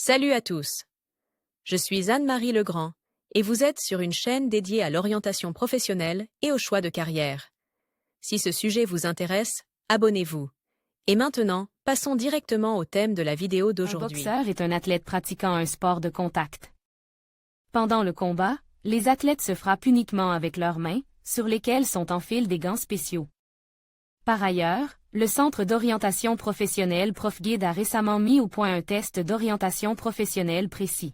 Salut à tous. Je suis Anne-Marie Legrand et vous êtes sur une chaîne dédiée à l'orientation professionnelle et au choix de carrière. Si ce sujet vous intéresse, abonnez-vous. Et maintenant, passons directement au thème de la vidéo Un d'aujourd'hui. boxeur est un athlète pratiquant un sport de contact. Pendant le combat, les athlètes se frappent uniquement avec leurs mains, sur lesquelles sont en fil des gants spéciaux. Par ailleurs, le Centre d'orientation professionnelle ProfGuide a récemment mis au point un test d'orientation professionnelle précis,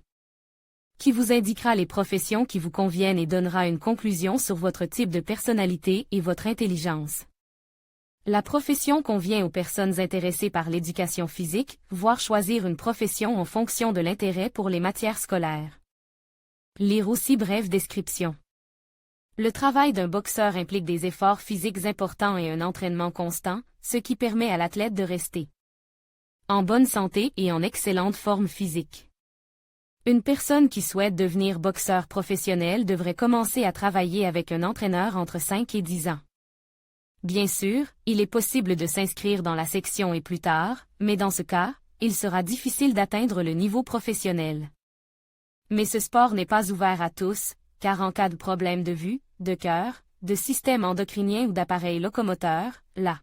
qui vous indiquera les professions qui vous conviennent et donnera une conclusion sur votre type de personnalité et votre intelligence. La profession convient aux personnes intéressées par l'éducation physique, voire choisir une profession en fonction de l'intérêt pour les matières scolaires. Lire aussi brève description. Le travail d'un boxeur implique des efforts physiques importants et un entraînement constant, ce qui permet à l'athlète de rester en bonne santé et en excellente forme physique. Une personne qui souhaite devenir boxeur professionnel devrait commencer à travailler avec un entraîneur entre 5 et 10 ans. Bien sûr, il est possible de s'inscrire dans la section et plus tard, mais dans ce cas, il sera difficile d'atteindre le niveau professionnel. Mais ce sport n'est pas ouvert à tous, car en cas de problème de vue, de cœur, de système endocrinien ou d'appareil locomoteur, la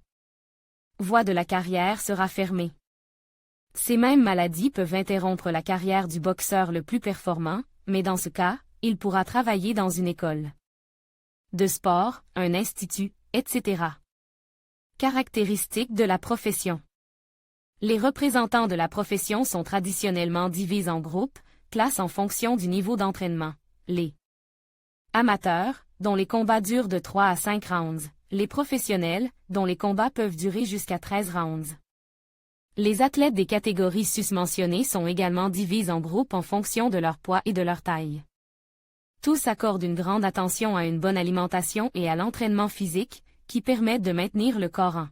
voie de la carrière sera fermée. Ces mêmes maladies peuvent interrompre la carrière du boxeur le plus performant, mais dans ce cas, il pourra travailler dans une école de sport, un institut, etc. Caractéristiques de la profession. Les représentants de la profession sont traditionnellement divisés en groupes, classes en fonction du niveau d'entraînement. Les amateurs, dont les combats durent de 3 à 5 rounds. Les professionnels, dont les combats peuvent durer jusqu'à 13 rounds. Les athlètes des catégories susmentionnées sont également divisés en groupes en fonction de leur poids et de leur taille. Tous accordent une grande attention à une bonne alimentation et à l'entraînement physique, qui permettent de maintenir le corps en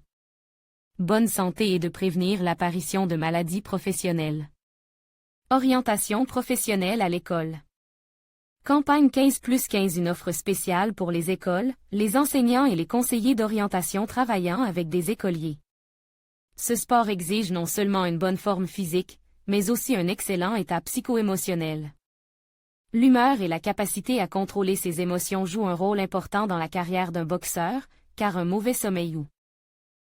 bonne santé et de prévenir l'apparition de maladies professionnelles. Orientation professionnelle à l'école. Campagne 15+15 une offre spéciale pour les écoles, les enseignants et les conseillers d'orientation travaillant avec des écoliers. Ce sport exige non seulement une bonne forme physique, mais aussi un excellent état psycho-émotionnel. L'humeur et la capacité à contrôler ses émotions jouent un rôle important dans la carrière d'un boxeur, car un mauvais sommeil ou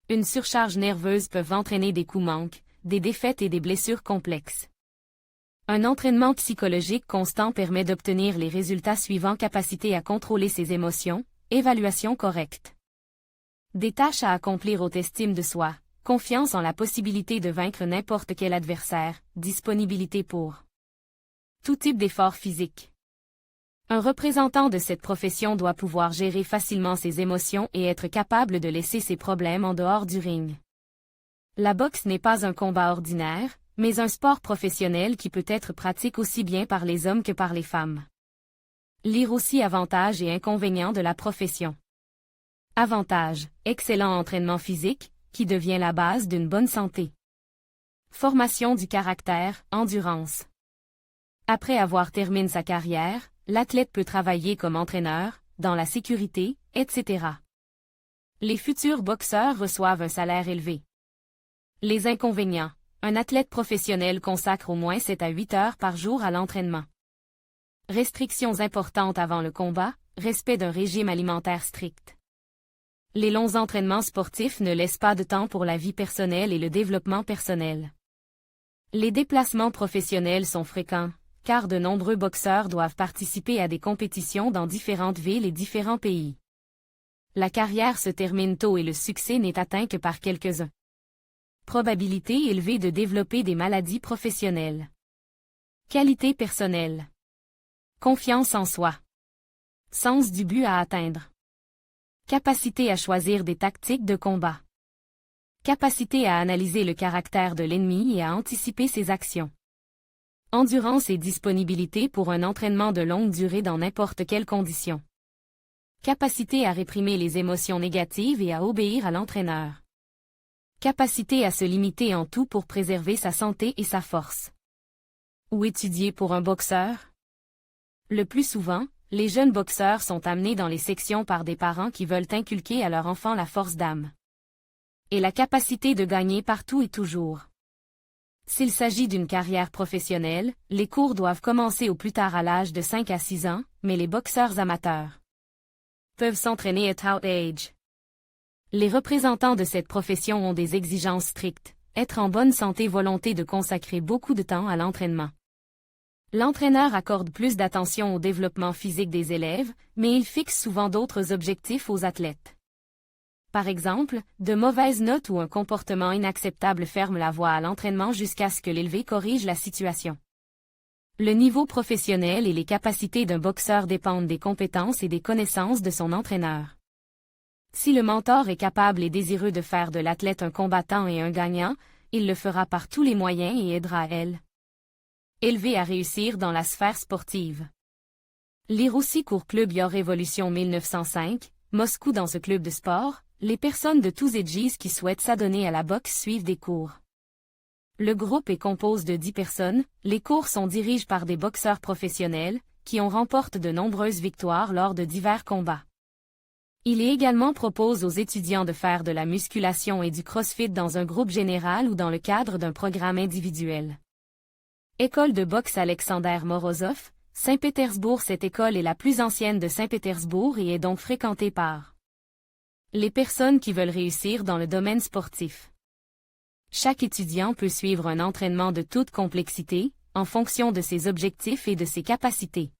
une surcharge nerveuse peuvent entraîner des coups manques, des défaites et des blessures complexes. Un entraînement psychologique constant permet d'obtenir les résultats suivants: capacité à contrôler ses émotions, évaluation correcte des tâches à accomplir, haute estime de soi, confiance en la possibilité de vaincre n'importe quel adversaire, disponibilité pour tout type d'effort physique. Un représentant de cette profession doit pouvoir gérer facilement ses émotions et être capable de laisser ses problèmes en dehors du ring. La boxe n'est pas un combat ordinaire, mais un sport professionnel qui peut être pratiqué aussi bien par les hommes que par les femmes. Lire aussi avantages et inconvénients de la profession. Avantages: excellent entraînement physique, qui devient la base d'une bonne santé. Formation du caractère, endurance. Après avoir terminé sa carrière, l'athlète peut travailler comme entraîneur, dans la sécurité, etc. Les futurs boxeurs reçoivent un salaire élevé. Les inconvénients: un athlète professionnel consacre au moins 7 à 8 heures par jour à l'entraînement. Restrictions importantes avant le combat, respect d'un régime alimentaire strict. Les longs entraînements sportifs ne laissent pas de temps pour la vie personnelle et le développement personnel. Les déplacements professionnels sont fréquents, car de nombreux boxeurs doivent participer à des compétitions dans différentes villes et différents pays. La carrière se termine tôt et le succès n'est atteint que par quelques-uns. Probabilité élevée de développer des maladies professionnelles. Qualité personnelle. Confiance en soi. Sens du but à atteindre. Capacité à choisir des tactiques de combat. Capacité à analyser le caractère de l'ennemi et à anticiper ses actions. Endurance et disponibilité pour un entraînement de longue durée dans n'importe quelle condition. Capacité à réprimer les émotions négatives et à obéir à l'entraîneur. Capacité à se limiter en tout pour préserver sa santé et sa force. Où étudier pour un boxeur? Le plus souvent, les jeunes boxeurs sont amenés dans les sections par des parents qui veulent inculquer à leur enfant la force d'âme et la capacité de gagner partout et toujours. S'il s'agit d'une carrière professionnelle, les cours doivent commencer au plus tard à l'âge de 5 à 6 ans, mais les boxeurs amateurs peuvent s'entraîner at tout age. Les représentants de cette profession ont des exigences strictes, être en bonne santé, volonté de consacrer beaucoup de temps à l'entraînement. L'entraîneur accorde plus d'attention au développement physique des élèves, mais il fixe souvent d'autres objectifs aux athlètes. Par exemple, de mauvaises notes ou un comportement inacceptable ferment la voie à l'entraînement jusqu'à ce que l'élevé corrige la situation. Le niveau professionnel et les capacités d'un boxeur dépendent des compétences et des connaissances de son entraîneur. Si le mentor est capable et désireux de faire de l'athlète un combattant et un gagnant, il le fera par tous les moyens et aidera elle. Élevé à réussir dans la sphère sportive. Lire aussi Cours Club Your Révolution 1905, Moscou. Dans ce club de sport, les personnes de tous âges qui souhaitent s'adonner à la boxe suivent des cours. Le groupe est composé de 10 personnes, les cours sont dirigés par des boxeurs professionnels, qui ont remporté de nombreuses victoires lors de divers combats. Il est également proposé aux étudiants de faire de la musculation et du crossfit dans un groupe général ou dans le cadre d'un programme individuel. École de boxe Alexander Morozov, Saint-Pétersbourg. Cette école est la plus ancienne de Saint-Pétersbourg et est donc fréquentée par les personnes qui veulent réussir dans le domaine sportif. Chaque étudiant peut suivre un entraînement de toute complexité, en fonction de ses objectifs et de ses capacités.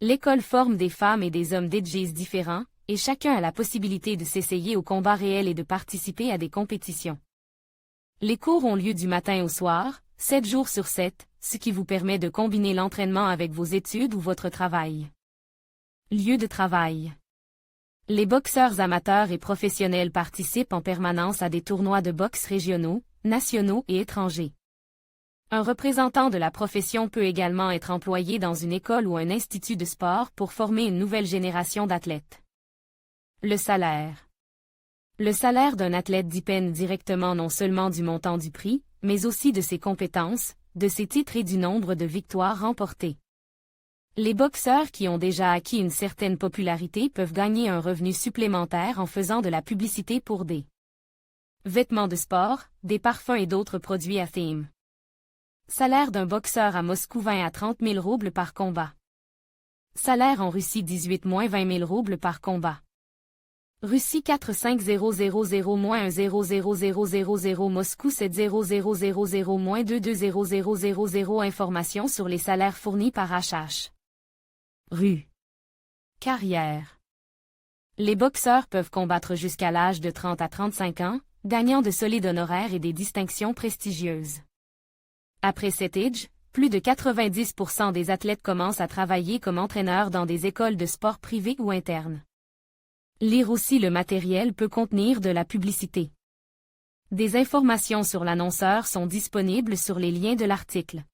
L'école forme des femmes et des hommes d'âges différents, et chacun a la possibilité de s'essayer au combat réel et de participer à des compétitions. Les cours ont lieu du matin au soir, 7 jours sur 7, ce qui vous permet de combiner l'entraînement avec vos études ou votre travail. Lieu de travail. Les boxeurs amateurs et professionnels participent en permanence à des tournois de boxe régionaux, nationaux et étrangers. Un représentant de la profession peut également être employé dans une école ou un institut de sport pour former une nouvelle génération d'athlètes. Le salaire. Le salaire d'un athlète dépend directement non seulement du montant du prix, mais aussi de ses compétences, de ses titres et du nombre de victoires remportées. Les boxeurs qui ont déjà acquis une certaine popularité peuvent gagner un revenu supplémentaire en faisant de la publicité pour des vêtements de sport, des parfums et d'autres produits à thème. Salaire d'un boxeur à Moscou 20 à 30 000 roubles par combat. Salaire en Russie 18-20 000 roubles par combat. Russie 45000-1000000 Moscou 7000-2200000 Informations sur les salaires fournis par HH. Rue. Carrière. Les boxeurs peuvent combattre jusqu'à l'âge de 30 à 35 ans, gagnant de solides honoraires et des distinctions prestigieuses. Après cet âge, plus de 90% des athlètes commencent à travailler comme entraîneurs dans des écoles de sport privées ou internes. Lire aussi le matériel peut contenir de la publicité. Des informations sur l'annonceur sont disponibles sur les liens de l'article.